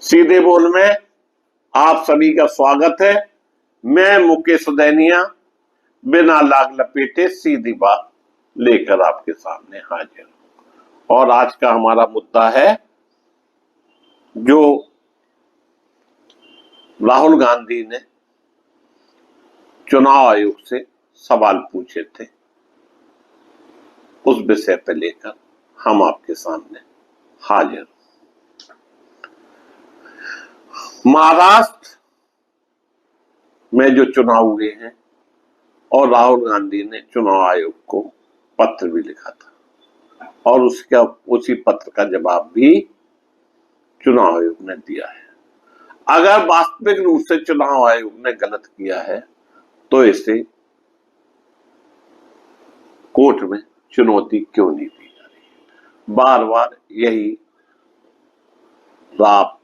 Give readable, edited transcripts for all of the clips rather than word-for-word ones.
सीधे बोल में आप सभी का स्वागत है। मैं मुकेश दैनिया बिना लाग लपेटे सीधी बात लेकर आपके सामने हाजिर हूं। और आज का हमारा मुद्दा है जो राहुल गांधी ने चुनाव आयोग से सवाल पूछे थे, उस विषय पर लेकर हम आपके सामने हाजिर। महाराष्ट्र में जो चुनाव हुए हैं और राहुल गांधी ने चुनाव आयोग को पत्र भी लिखा था और उसी पत्र का जवाब भी चुनाव आयोग ने दिया है। अगर वास्तविक रूप से चुनाव आयोग ने गलत किया है तो इसे कोर्ट में चुनौती क्यों नहीं दी जा रही है? बार बार यही रात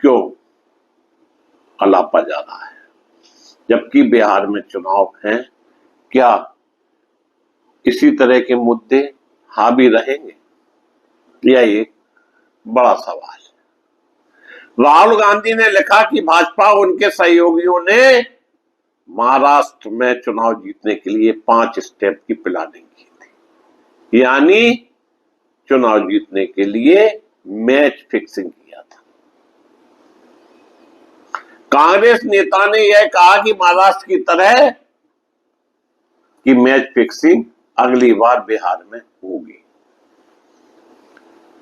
क्यों अलापा जा रहा है, जबकि बिहार में चुनाव हैं? क्या इसी तरह के मुद्दे हावी रहेंगे? यह एक बड़ा सवाल है। राहुल गांधी ने लिखा कि भाजपा उनके सहयोगियों ने महाराष्ट्र में चुनाव जीतने के लिए 5 स्टेप की प्लानिंग की थी, यानी चुनाव जीतने के लिए मैच फिक्सिंग किया था। कांग्रेस नेता ने यह कहा कि महाराष्ट्र की तरह की मैच फिक्सिंग अगली बार बिहार में होगी,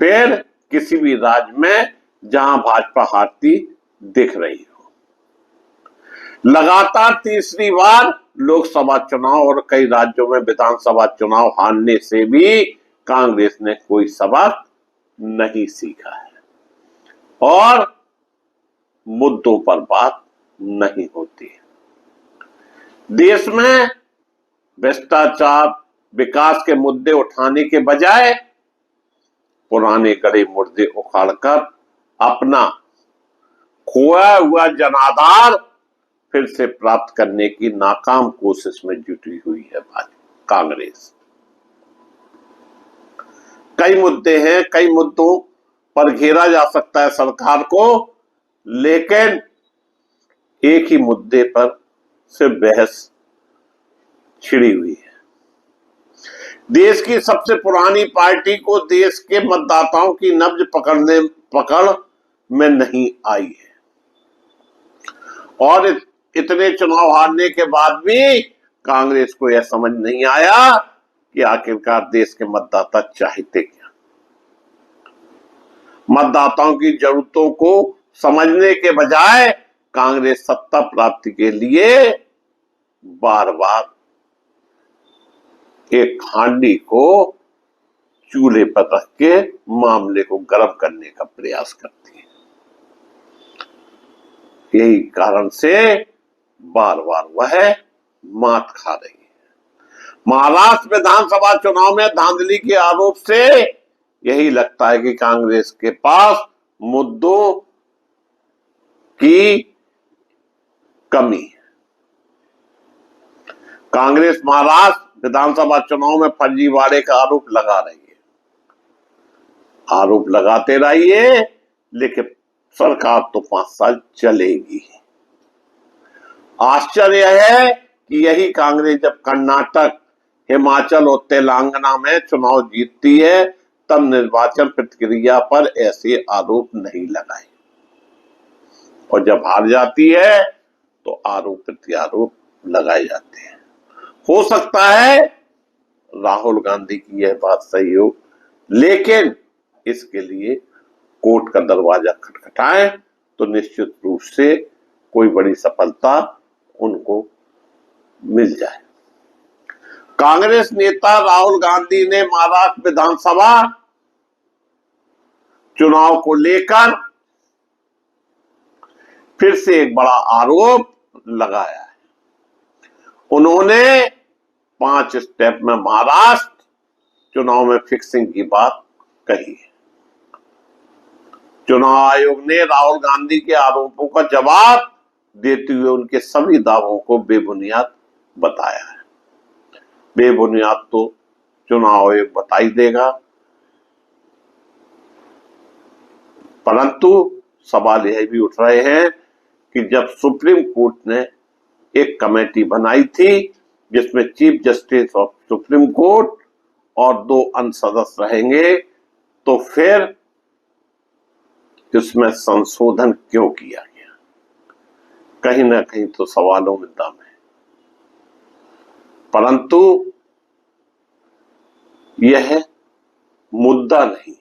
फिर किसी भी राज्य में जहां भाजपा हारती दिख रही हो। लगातार तीसरी बार लोकसभा चुनाव और कई राज्यों में विधानसभा चुनाव हारने से भी कांग्रेस ने कोई सबक नहीं सीखा है और मुद्दों पर बात नहीं होती है। देश में भ्रष्टाचार, विकास के मुद्दे उठाने के बजाय पुराने गड़े मुर्दे उखाड़कर अपना खोया हुआ जनाधार फिर से प्राप्त करने की नाकाम कोशिश में जुटी हुई है कांग्रेस। कई मुद्दे हैं, कई मुद्दों पर घेरा जा सकता है सरकार को, लेकिन एक ही मुद्दे पर सिर्फ बहस छिड़ी हुई है। देश की सबसे पुरानी पार्टी को देश के मतदाताओं की नब्ज पकड़ में नहीं आई है और इतने चुनाव हारने के बाद भी कांग्रेस को यह समझ नहीं आया कि आखिरकार देश के मतदाता चाहते क्या। मतदाताओं की जरूरतों को समझने के बजाय कांग्रेस सत्ता प्राप्ति के लिए बार बार एक हांडी को चूल्हे पर रख के मामले को गर्म करने का प्रयास करती है। यही कारण से बार बार वह मात खा रही है। महाराष्ट्र विधानसभा चुनाव में धांधली के आरोप से यही लगता है कि कांग्रेस के पास मुद्दों की कमी है। कांग्रेस महाराष्ट्र विधानसभा चुनाव में फर्जीवाड़े का आरोप लगा रही है। आरोप लगाते रहिए, लेकिन सरकार तो 5 साल चलेगी। आश्चर्य है कि यही कांग्रेस जब कर्नाटक, हिमाचल और तेलंगाना में चुनाव जीतती है तब निर्वाचन प्रक्रिया पर ऐसे आरोप नहीं लगाए और जब हार जाती है तो आरोप प्रत्यारोप लगाए जाते हैं। हो सकता है राहुल गांधी की यह बात सही हो, लेकिन इसके लिए कोर्ट का दरवाजा खटखटाएं तो निश्चित रूप से कोई बड़ी सफलता उनको मिल जाए। कांग्रेस नेता राहुल गांधी ने महाराष्ट्र विधानसभा चुनाव को लेकर फिर से एक बड़ा आरोप लगाया है। उन्होंने 5 स्टेप में महाराष्ट्र चुनाव में फिक्सिंग की बात कही है। चुनाव आयोग ने राहुल गांधी के आरोपों का जवाब देते हुए उनके सभी दावों को बेबुनियाद बताया है। बेबुनियाद तो चुनाव आयोग बता ही देगा, परंतु सवाल यह भी उठ रहे हैं कि जब सुप्रीम कोर्ट ने एक कमेटी बनाई थी जिसमें chief justice of supreme court और 2 अन्य सदस्य रहेंगे, तो फिर इसमें संशोधन क्यों किया गया? कहीं ना कहीं तो सवालों में दम है, परंतु यह मुद्दा नहीं है।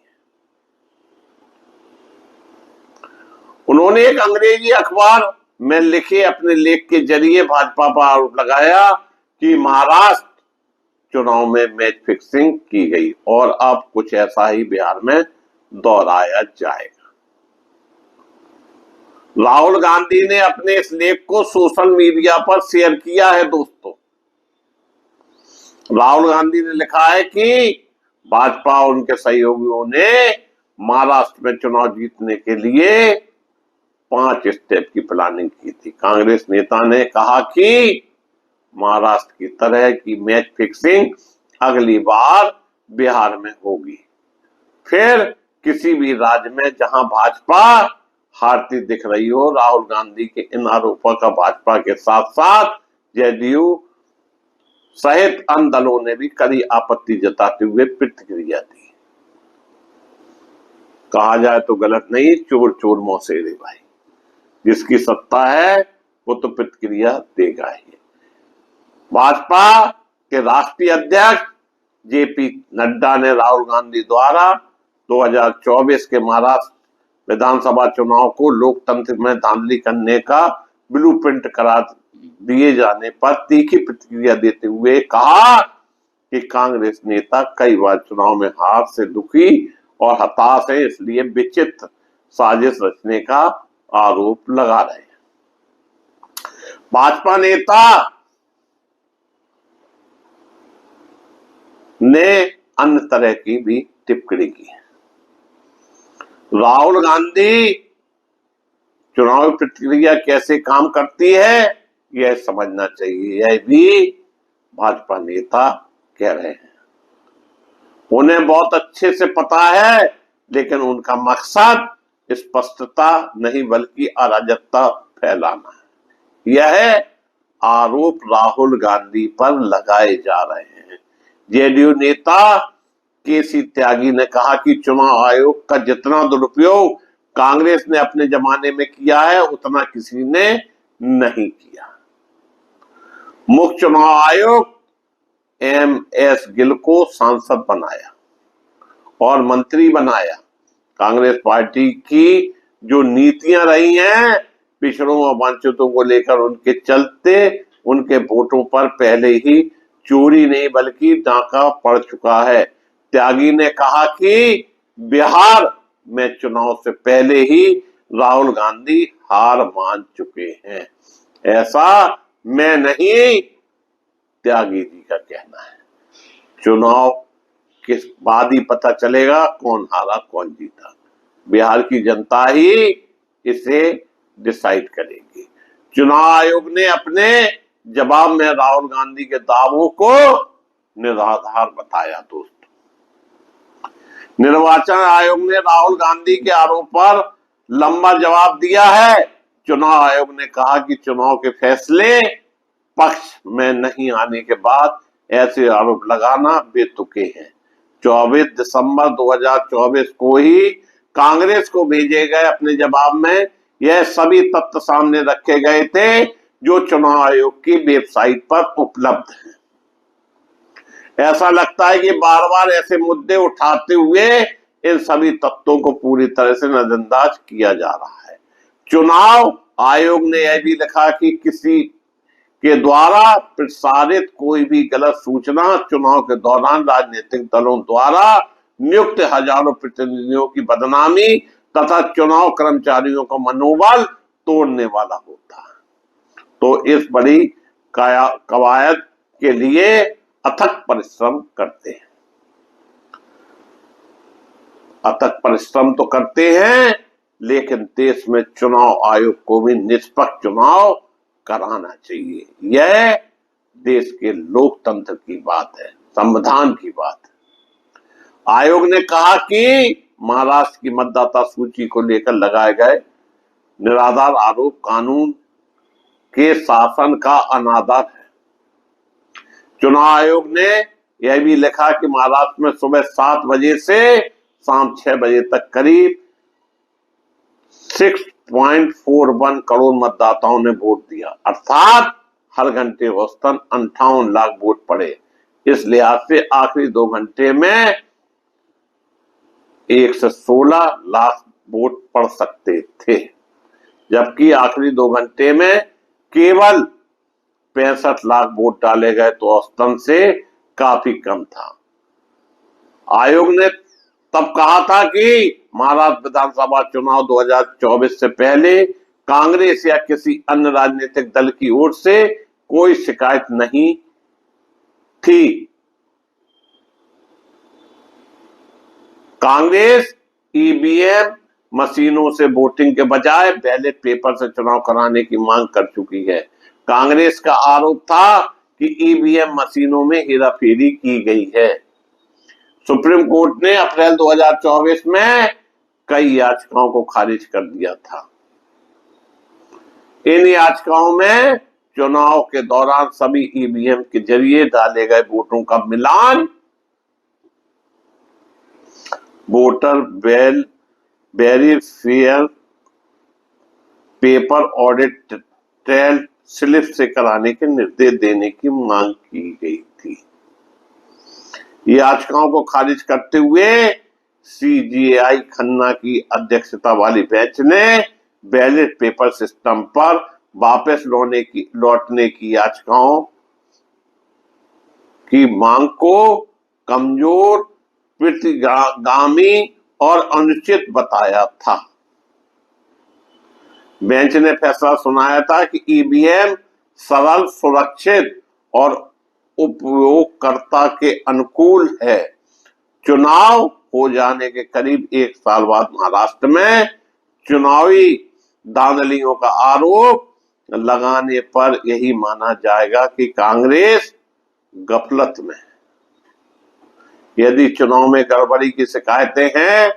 उन्होंने एक अंग्रेजी अखबार में लिखे अपने लेख के जरिए भाजपा पर आरोप लगाया कि महाराष्ट्र चुनाव में मैच फिक्सिंग की गई और अब कुछ ऐसा ही बिहार में दोहराया जाएगा। राहुल गांधी ने अपने इस लेख को सोशल मीडिया पर शेयर किया है। दोस्तों, राहुल गांधी ने लिखा है कि भाजपा और उनके सहयोगियों ने महाराष्ट्र में चुनाव जीतने के लिए 5 स्टेप की प्लानिंग की थी। कांग्रेस नेता ने कहा कि महाराष्ट्र की तरह की मैच फिक्सिंग अगली बार बिहार में होगी। फिर किसी भी राज्य में जहां भाजपा हारती दिख रही हो, राहुल गांधी के इन आरोपों का भाजपा के साथ साथ जेडीयू सहित अन्य दलों ने भी कड़ी आपत्ति जताते हुए प्रतिक्रिया दी। कहा जाए तो गलत नहीं, चोर चोर मौसेरे भाई, जिसकी सत्ता है वो तो प्रतिक्रिया देगा ही। भाजपा के राष्ट्रीय अध्यक्ष जेपी नड्डा ने राहुल गांधी द्वारा 2024 के महाराष्ट्र विधानसभा चुनाव को लोकतंत्र में धांधली करने का ब्लूप्रिंट करार दिए जाने पर तीखी प्रतिक्रिया देते हुए कहा कि कांग्रेस नेता कई बार चुनाव में हार से दुखी और हताश है, इसलिए विचित्र साजिश रचने का आरोप लगा रहे हैं। भाजपा नेता ने अन्य तरह की भी टिप्पणी की है। राहुल गांधी चुनावी प्रतिक्रिया कैसे काम करती है यह समझना चाहिए, यह भी भाजपा नेता कह रहे हैं। उन्हें बहुत अच्छे से पता है, लेकिन उनका मकसद स्पष्टता नहीं बल्कि अराजकता फैलाना है। यह आरोप राहुल गांधी पर लगाए जा रहे हैं। जेडीयू नेता केसी त्यागी ने कहा कि चुनाव आयोग का जितना दुरुपयोग कांग्रेस ने अपने जमाने में किया है उतना किसी ने नहीं किया। मुख्य चुनाव आयोग MS गिल को सांसद बनाया और मंत्री बनाया। कांग्रेस पार्टी की जो नीतियां रही हैं पिछड़ों और वंचितों को लेकर, उनके चलते उनके वोटों पर पहले ही चोरी नहीं बल्कि डाका पड़ चुका है। त्यागी ने कहा कि बिहार में चुनाव से पहले ही राहुल गांधी हार मान चुके हैं। ऐसा मैं नहीं, त्यागी जी का कहना है। चुनाव के बाद ही पता चलेगा कौन हारा कौन जीता। बिहार की जनता ही इसे डिसाइड करेगी। चुनाव आयोग ने अपने जवाब में राहुल गांधी के दावों को निराधार बताया। दोस्तों, निर्वाचन आयोग ने राहुल गांधी के आरोप पर लंबा जवाब दिया है। चुनाव आयोग ने कहा कि चुनाव के फैसले पक्ष में नहीं आने के बाद ऐसे आरोप लगाना बेतुके हैं। 24 दिसंबर 2024 को ही कांग्रेस को भेजे गए अपने जवाब में यह सभी तथ्य सामने रखे गए थे जो चुनाव आयोग की वेबसाइट पर उपलब्ध हैं। ऐसा लगता है कि बार बार ऐसे मुद्दे उठाते हुए इन सभी तथ्यों को पूरी तरह से नजरअंदाज किया जा रहा है। चुनाव आयोग ने यह भी लिखा कि किसी के द्वारा प्रसारित कोई भी गलत सूचना चुनाव के दौरान राजनीतिक दलों द्वारा नियुक्त हजारों प्रतिनिधियों की बदनामी तथा चुनाव कर्मचारियों का मनोबल तोड़ने वाला होता है। तो इस बड़ी कवायद के लिए अथक परिश्रम करते हैं। अथक परिश्रम तो करते हैं, लेकिन देश में चुनाव आयोग को भी निष्पक्ष चुनाव कराना चाहिए। यह देश के लोकतंत्र की बात है, संविधान की बात है। आयोग ने कहा कि महाराष्ट्र की मतदाता सूची को लेकर लगाए गए निराधार आरोप कानून के शासन का अनादर है। चुनाव आयोग ने यह भी लिखा कि महाराष्ट्र में सुबह 7 बजे से शाम 6 बजे तक करीब 6.41 करोड़ मतदाताओं ने वोट दिया, अर्थात हर घंटे औसतन 58 लाख वोट पड़े। इस लिहाज से आखिरी 2 घंटे में 1 से 16 लाख वोट पड़ सकते थे, जबकि आखिरी 2 घंटे में केवल 65 लाख वोट डाले गए, तो औसतन से काफी कम था। आयोग ने तब कहा था कि महाराष्ट्र विधानसभा चुनाव 2024 से पहले कांग्रेस या किसी अन्य राजनीतिक दल की ओर से कोई शिकायत नहीं थी। कांग्रेस ईवीएम मशीनों से वोटिंग के बजाय बैलेट पेपर से चुनाव कराने की मांग कर चुकी है। कांग्रेस का आरोप था कि ईवीएम मशीनों में हेराफेरी की गई है। सुप्रीम कोर्ट ने अप्रैल 2024 में कई याचिकाओं को खारिज कर दिया था। इन याचिकाओं में चुनाव के दौरान सभी ईवीएम के जरिए डाले गए वोटों का मिलान, voter verifier paper audit trail slip से कराने के निर्देश देने की मांग की गई थी। याचिकाओं को खारिज करते हुए सीजेआई खन्ना की अध्यक्षता वाली बेंच ने बैलेट पेपर सिस्टम पर वापस लौटने की याचिकाओं की मांग को कमजोर, प्रतिगामी और अनुचित बताया था। बेंच ने फैसला सुनाया था कि ईवीएम सरल, सुरक्षित और उपयोगकर्ता के अनुकूल है। चुनाव हो जाने के करीब 1 साल बाद महाराष्ट्र में चुनावी धांधलियों का आरोप लगाने पर यही माना जाएगा कि कांग्रेस गफलत में है। यदि चुनाव में गड़बड़ी की शिकायतें हैं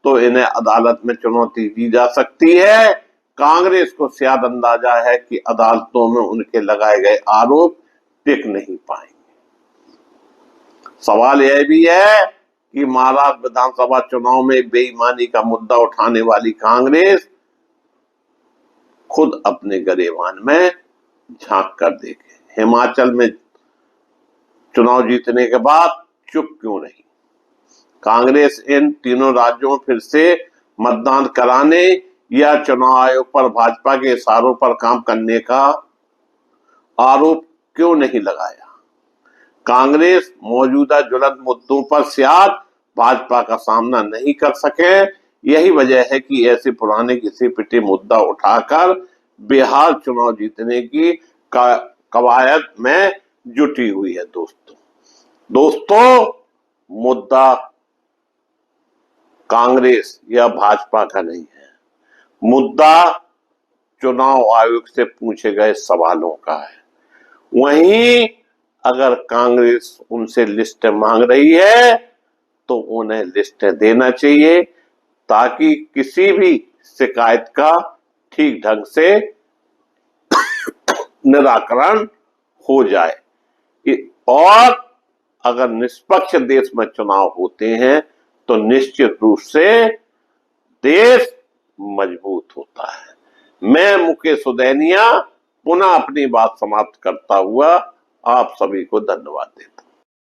तो इन्हें अदालत में चुनौती दी जा सकती है। कांग्रेस को शायद अंदाजा है कि अदालतों में उनके लगाए गए आरोप टिक नहीं पाएंगे। सवाल यह भी है कि महाराष्ट्र विधानसभा चुनाव में बेईमानी का मुद्दा उठाने वाली कांग्रेस खुद अपने गरेबान में झांक कर देखे। हिमाचल में चुनाव जीतने के बाद चुप क्यों रही? कांग्रेस इन तीनों राज्यों में फिर से मतदान कराने या चुनाव आयोग पर भाजपा के इशारों पर काम करने का आरोप क्यों नहीं लगाया? कांग्रेस मौजूदा ज्वलंत मुद्दों पर शायद भाजपा का सामना नहीं कर सके। यही वजह है कि ऐसे पुराने किसी पिटे मुद्दा उठाकर बिहार चुनाव जीतने की कवायद में जुटी हुई है। दोस्तों, मुद्दा कांग्रेस या भाजपा का नहीं है, मुद्दा चुनाव आयोग से पूछे गए सवालों का है। वहीं अगर कांग्रेस उनसे लिस्ट मांग रही है तो उन्हें लिस्ट देना चाहिए, ताकि किसी भी शिकायत का ठीक ढंग से निराकरण हो जाए। और अगर निष्पक्ष देश में चुनाव होते हैं तो निश्चित रूप से देश मजबूत होता है। मैं मुकेश सुदैनिया पुनः अपनी बात समाप्त करता हुआ आप सभी को धन्यवाद देता हूं।